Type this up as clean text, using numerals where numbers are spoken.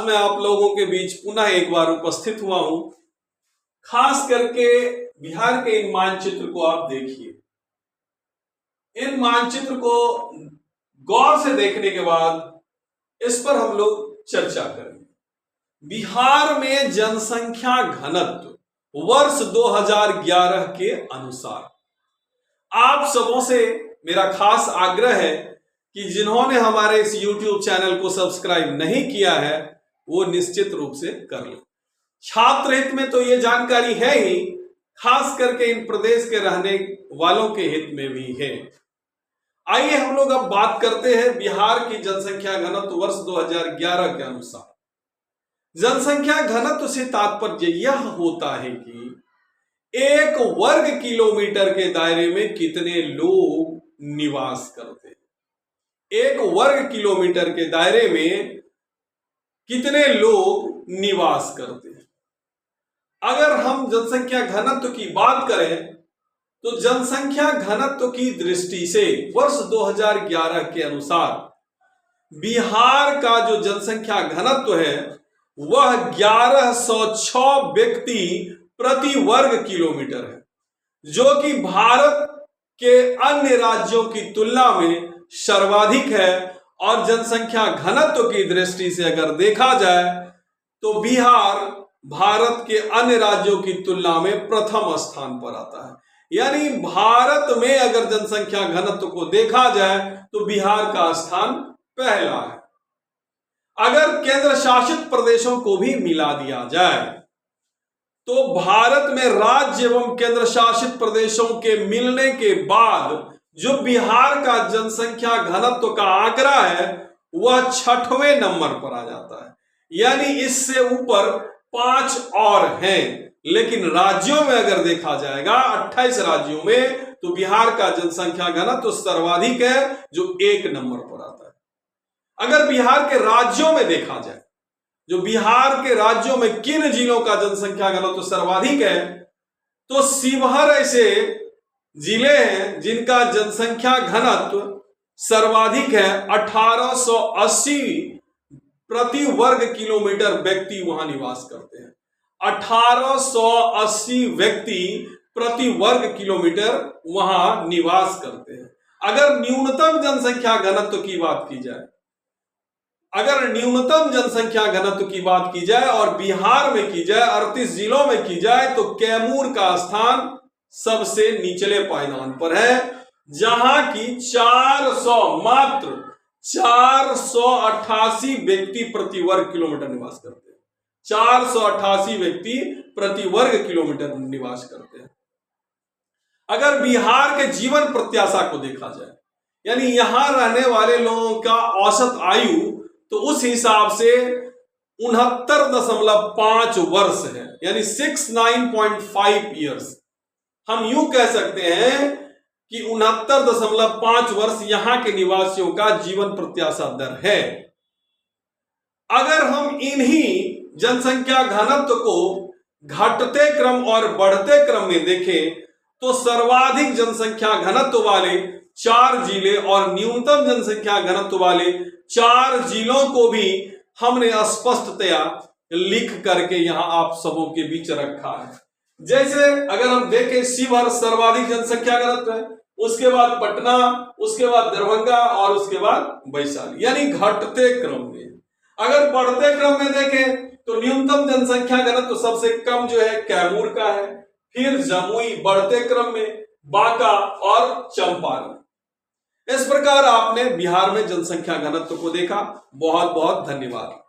मैं आप लोगों के बीच पुनः एक बार उपस्थित हुआ हूं। खास करके बिहार के इन मानचित्र को आप देखिए। इन मानचित्र को गौर से देखने के बाद इस पर हम लोग चर्चा करेंगे। बिहार में जनसंख्या घनत्व वर्ष 2011 के अनुसार आप सबों से मेरा खास आग्रह है कि जिन्होंने हमारे इस YouTube चैनल को सब्सक्राइब नहीं किया है वो निश्चित रूप से कर लें। छात्र हित में तो ये जानकारी है ही, खास करके इन प्रदेश के रहने वालों के हित में भी है। आइए हम लोग अब बात करते हैं बिहार की जनसंख्या घनत्व वर्ष 2011 के अनुसार। जनसंख्या घनत्व से तात्पर्य यह होता है कि एक वर्ग किलोमीटर के दायरे में कितने लोग निवास करते हैं। एक वर्ग किलोमीटर के दायरे में कितने लोग निवास करते हैं। अगर हम जनसंख्या घनत्व की बात करें तो जनसंख्या घनत्व की दृष्टि से वर्ष 2011 के अनुसार बिहार का जो जनसंख्या घनत्व है वह 1106 व्यक्ति प्रति वर्ग किलोमीटर है, जो कि भारत के अन्य राज्यों की तुलना में सर्वाधिक है। और जनसंख्या घनत्व की दृष्टि से अगर देखा जाए तो बिहार भारत के अन्य राज्यों की तुलना में प्रथम स्थान पर आता है। यानी भारत में अगर जनसंख्या घनत्व को देखा जाए तो बिहार का स्थान पहला है। अगर केंद्र शासित प्रदेशों को भी मिला दिया जाए तो भारत में राज्य एवं केंद्र शासित प्रदेशों के मिलने के बाद जो बिहार का जनसंख्या घनत्व का आंकड़ा है वह 6वें नंबर पर आ जाता है। यानी इससे ऊपर 5 और हैं, लेकिन राज्यों में अगर देखा जाएगा 28 राज्यों में तो बिहार का जनसंख्या घनत्व सर्वाधिक है, जो 1 नंबर पर आता है। अगर बिहार के राज्यों में देखा जाए, जो बिहार के राज्यों में किन जिलों का जनसंख्या घनत्व सर्वाधिक है, तो शिवहर ऐसे जिले हैं जिनका जनसंख्या घनत्व सर्वाधिक है। 1880 प्रति वर्ग किलोमीटर व्यक्ति वहां निवास करते हैं। 1880 व्यक्ति प्रति वर्ग किलोमीटर वहां निवास करते हैं। अगर न्यूनतम जनसंख्या घनत्व की बात की जाए, अगर न्यूनतम जनसंख्या घनत्व की बात की जाए और बिहार में की जाए, 38 जिलों में की जाए, तो कैमूर का स्थान सबसे निचले पायदान पर है, जहां की 400 मात्र 488 व्यक्ति प्रति वर्ग किलोमीटर निवास करते हैं। 488 व्यक्ति प्रति वर्ग किलोमीटर निवास करते हैं। अगर बिहार के जीवन प्रत्याशा को देखा जाए, यानी यहां रहने वाले लोगों का औसत आयु, तो उस हिसाब से 69.5 वर्ष है, यानी 69.5 ईयर्स। हम यूं कह सकते हैं कि 69.5 वर्ष यहां के निवासियों का जीवन प्रत्याशा दर है। अगर हम इन्हीं जनसंख्या घनत्व को घटते क्रम और बढ़ते क्रम में देखें तो सर्वाधिक जनसंख्या घनत्व वाले 4 जिले और न्यूनतम जनसंख्या घनत्व वाले 4 जिलों को भी हमने स्पष्टतया लिख करके यहां आप सबों के बीच रखा है। जैसे अगर हम देखें, शिवहर सर्वाधिक जनसंख्या घनत्व है, उसके बाद पटना, उसके बाद दरभंगा और उसके बाद वैशाली, यानी घटते क्रम में। अगर बढ़ते क्रम में देखें तो न्यूनतम जनसंख्या घनत्व सबसे कम जो है कैमूर का है, फिर जमुई, बढ़ते क्रम में बांका और चंपारण। इस प्रकार आपने बिहार में जनसंख्या घनत्व को देखा। बहुत बहुत धन्यवाद।